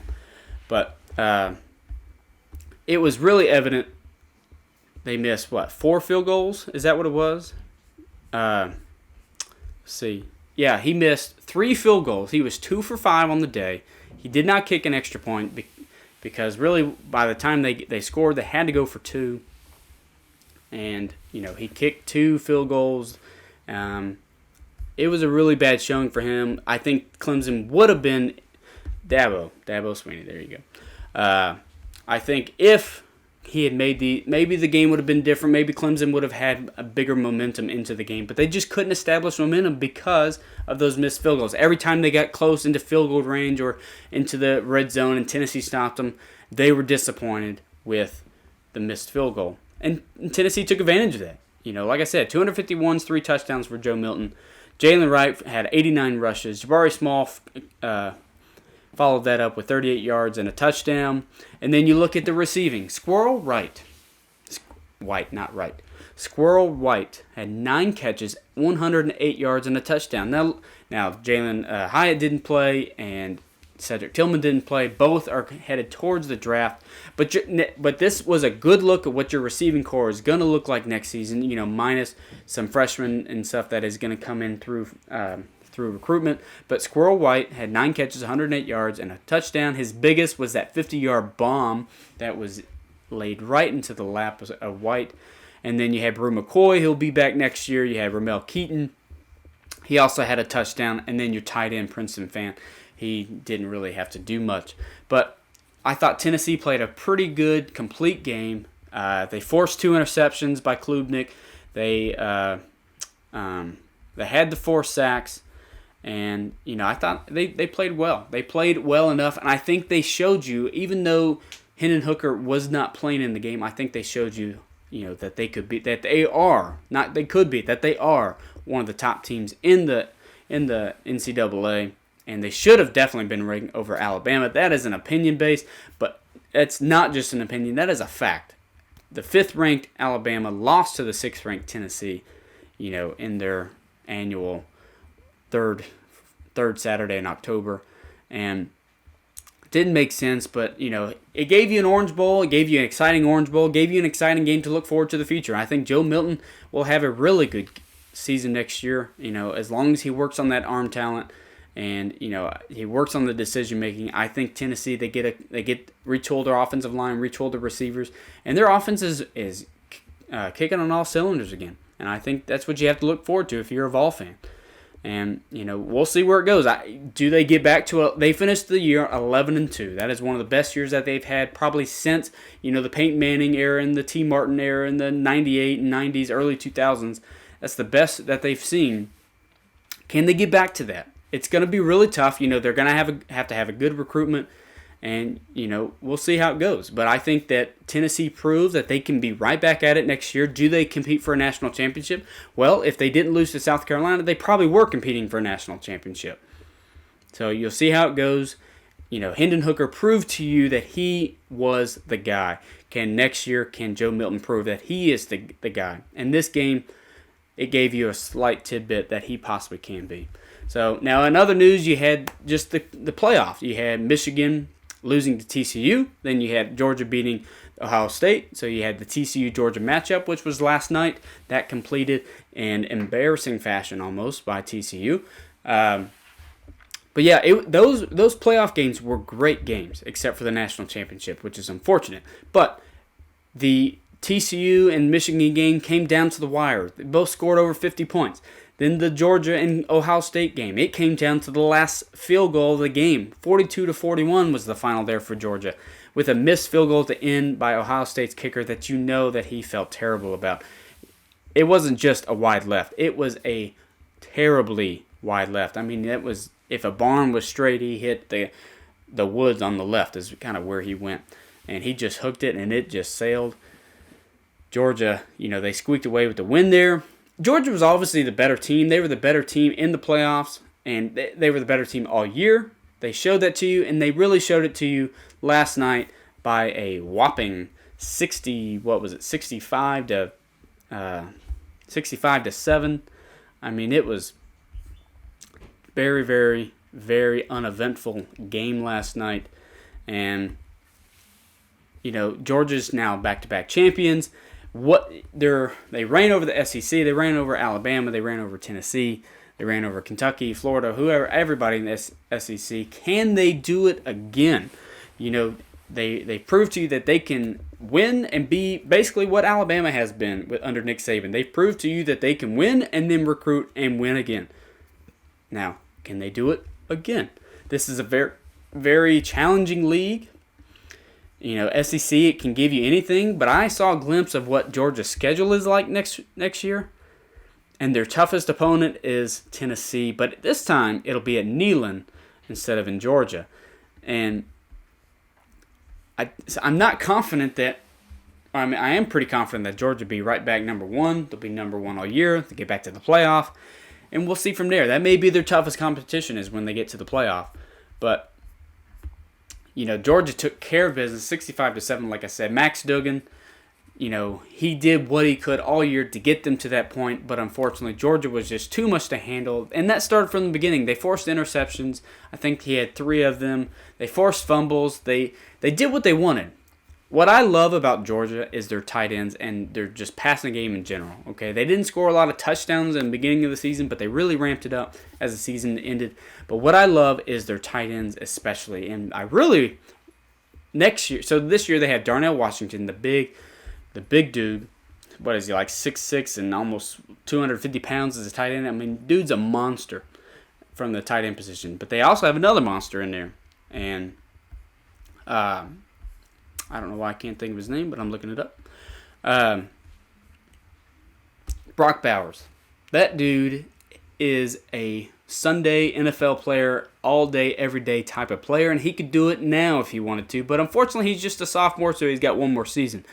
But it was really evident. They missed, 4 field goals? Is that what it was? Let's see. Yeah, he missed 3 field goals. He was 2 for 5 on the day. He did not kick an extra point because really by the time they scored, they had to go for 2. And, he kicked 2 field goals. It was a really bad showing for him. I think Clemson would have been Dabo Sweeney. There you go. I think if he had maybe the game would have been different. Maybe Clemson would have had a bigger momentum into the game, but they just couldn't establish momentum because of those missed field goals. Every time they got close into field goal range or into the red zone and Tennessee stopped them, they were disappointed with the missed field goal. And Tennessee took advantage of that. like I said, 251, 3 touchdowns for Joe Milton. Jalen Wright had 89 rushes. Jabari Small followed that up with 38 yards and a touchdown. And then you look at the receiving. Squirrel White had 9 catches, 108 yards and a touchdown. Now Jalen Hyatt didn't play and Cedric Tillman didn't play. Both are headed towards the draft. But this was a good look at what your receiving core is going to look like next season, minus some freshmen and stuff that is going to come in through recruitment. But Squirrel White had 9 catches, 108 yards, and a touchdown. His biggest was that 50-yard bomb that was laid right into the lap of White. And then you had Brew McCoy. He'll be back next year. You had Ramel Keaton. He also had a touchdown. And then your tight end, Princeton Fan. He didn't really have to do much. But I thought Tennessee played a pretty good, complete game. They forced 2 interceptions by Klubnik. They had the 4 sacks. And, I thought they played well. They played well enough. And I think they showed you, even though Hendon Hooker was not playing in the game, I think they showed you, that they could be, that they are one of the top teams in the NCAA. And they should have definitely been ranked over Alabama. That is an opinion base, but it's not just an opinion. That is a fact. The 5th-ranked Alabama lost to the 6th-ranked Tennessee, in their annual third Saturday in October. And it didn't make sense, but, it gave you an Orange Bowl. It gave you an exciting Orange Bowl. It gave you an exciting game to look forward to the future. I think Joe Milton will have a really good season next year, as long as he works on that arm talent. And, he works on the decision-making. I think Tennessee, they retool their offensive line, retool the receivers, and their offense is kicking on all cylinders again. And I think that's what you have to look forward to if you're a Vol fan. And, we'll see where it goes. Do they get back to they finished the year 11-2. That is one of the best years that they've had probably since, the Peyton Manning era and the T. Martin era and the 98 and 90s, early 2000s. That's the best that they've seen. Can they get back to that? It's going to be really tough. They're going to have to have a good recruitment, and, we'll see how it goes. But I think that Tennessee proves that they can be right back at it next year. Do they compete for a national championship? Well, if they didn't lose to South Carolina, they probably were competing for a national championship. So you'll see how it goes. Hendon Hooker proved to you that he was the guy. Can Joe Milton prove that he is the guy? And this game, it gave you a slight tidbit that he possibly can be. So, now in other news, you had just the playoff. You had Michigan losing to TCU. Then you had Georgia beating Ohio State. So, you had the TCU-Georgia matchup, which was last night. That completed in embarrassing fashion almost by TCU. But, yeah, those playoff games were great games, except for the national championship, which is unfortunate. But the TCU and Michigan game came down to the wire. They both scored over 50 points. Then the Georgia and Ohio State game, it came down to the last field goal of the game. 42-41 was the final there for Georgia, with a missed field goal at the end by Ohio State's kicker that that he felt terrible about. It wasn't just a wide left. It was a terribly wide left. I mean, it was, if a barn was straight, he hit the woods on the left is kind of where he went. And he just hooked it, and it just sailed. Georgia, they squeaked away with the win there. Georgia was obviously the better team. They were the better team in the playoffs, and they were the better team all year. They showed that to you, and they really showed it to you last night by a whopping 65 to 7. I mean, it was very, very, very uneventful game last night, and Georgia's now back-to-back champions. They ran over the SEC, they ran over Alabama, they ran over Tennessee, they ran over Kentucky, Florida, whoever, everybody in the SEC. Can they do it again? They proved to you that they can win and be basically what Alabama has been under Nick Saban. They've proved to you that they can win and then recruit and win again. Now, can they do it again? This is a very, very challenging league. SEC, it can give you anything, but I saw a glimpse of what Georgia's schedule is like next year, and their toughest opponent is Tennessee, but this time it'll be at Neyland instead of in Georgia, and I'm not confident that I am pretty confident that Georgia will be right back number one. They'll be number one all year. They get back to the playoff, and we'll see from there. That may be their toughest competition is when they get to the playoff. But, Georgia took care of business, 65-7, like I said. Max Duggan, he did what he could all year to get them to that point, but unfortunately, Georgia was just too much to handle. And that started from the beginning. They forced interceptions. I think he had 3 of them. They forced fumbles. They did what they wanted. What I love about Georgia is their tight ends and their just passing game in general. Okay, they didn't score a lot of touchdowns in the beginning of the season, but they really ramped it up as the season ended. But what I love is their tight ends especially, and I really next year. So this year they have Darnell Washington, the big dude. What is he, like 6'6" and almost 250 pounds as a tight end? I mean, dude's a monster from the tight end position. But they also have another monster in there, and I don't know why I can't think of his name, but I'm looking it up. Brock Bowers. That dude is a Sunday NFL player, all day, every day type of player, and he could do it now if he wanted to. But unfortunately, he's just a sophomore, so he's got one more season.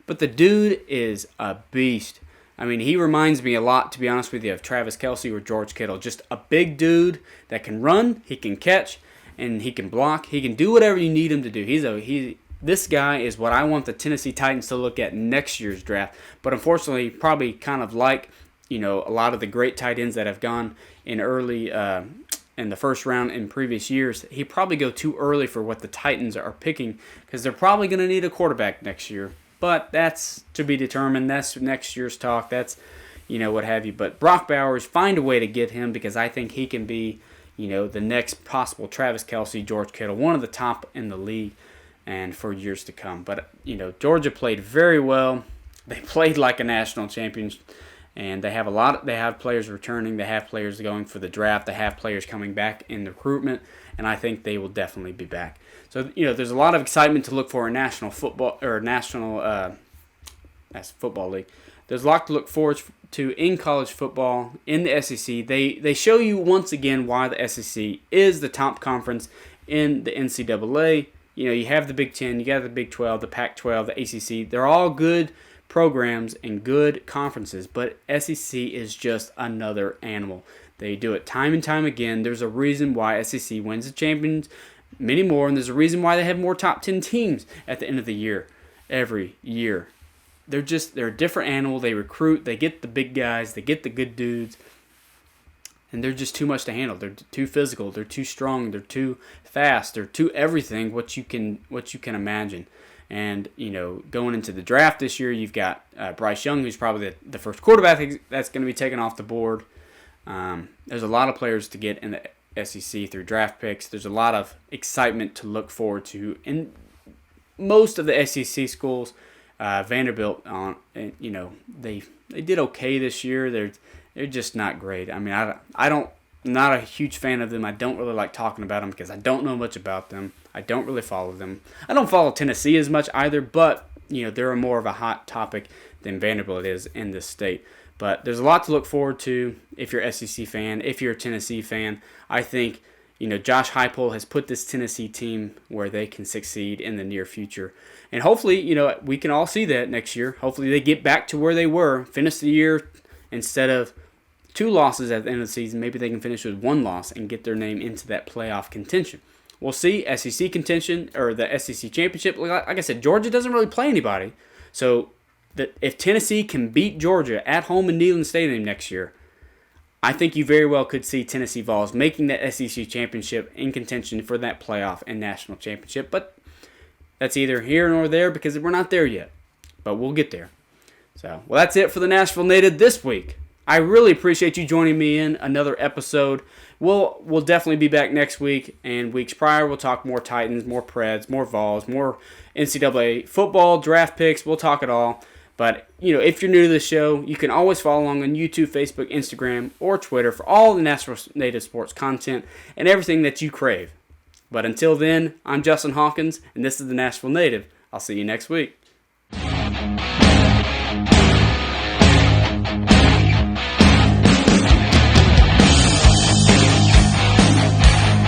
But the dude is a beast. I mean, he reminds me a lot, to be honest with you, of Travis Kelce or George Kittle. Just a big dude that can run, he can catch, and he can block. He can do whatever you need him to do. This guy is what I want the Tennessee Titans to look at next year's draft. But unfortunately, probably kind of like, a lot of the great tight ends that have gone in early in the first round in previous years, he'd probably go too early for what the Titans are picking because they're probably going to need a quarterback next year. But that's to be determined. That's next year's talk. That's, what have you. But Brock Bowers, find a way to get him because I think he can be, the next possible Travis Kelce, George Kittle, one of the top in the league and for years to come. But, Georgia played very well. They played like a national champion, and they have players returning. They have players going for the draft. They have players coming back in the recruitment, and I think they will definitely be back. So, there's a lot of excitement to look for in national football or that's football league. There's a lot to look forward to in college football in the SEC. They show you once again why the SEC is the top conference in the NCAA. You have the Big Ten, you got the Big 12, the Pac-12, the ACC. They're all good programs and good conferences, but SEC is just another animal. They do it time and time again. There's a reason why SEC wins the champions many more, and there's a reason why they have more top 10 teams at the end of the year, every year. They're a different animal. They recruit, they get the big guys, they get the good dudes, and they're just too much to handle. They're too physical. They're too strong. They're too fast. They're too everything what you can imagine. And going into the draft this year, you've got Bryce Young, who's probably the first quarterback that's going to be taken off the board. There's a lot of players to get in the SEC through draft picks. There's a lot of excitement to look forward to in most of the SEC schools. Vanderbilt, they did okay this year. They're just not great. I mean, I'm not a huge fan of them. I don't really like talking about them because I don't know much about them. I don't really follow them. I don't follow Tennessee as much either, but, they're more of a hot topic than Vanderbilt is in this state. But there's a lot to look forward to if you're an SEC fan, if you're a Tennessee fan. I think, Josh Heupel has put this Tennessee team where they can succeed in the near future. And hopefully, we can all see that next year. Hopefully they get back to where they were, finish the year instead of 2 losses at the end of the season. Maybe they can finish with 1 loss and get their name into that playoff contention. We'll see. SEC contention or the SEC championship. Like I said, Georgia doesn't really play anybody. So if Tennessee can beat Georgia at home in Neyland Stadium next year, I think you very well could see Tennessee Vols making that SEC championship in contention for that playoff and national championship. But that's either here nor there because we're not there yet. But we'll get there. So, well, that's it for the Nashville Native this week. I really appreciate you joining me in another episode. We'll definitely be back next week and weeks prior. We'll talk more Titans, more Preds, more Vols, more NCAA football, draft picks. We'll talk it all. But, if you're new to the show, you can always follow along on YouTube, Facebook, Instagram, or Twitter for all the Nashville Native sports content and everything that you crave. But until then, I'm Justin Hawkins, and this is the Nashville Native. I'll see you next week.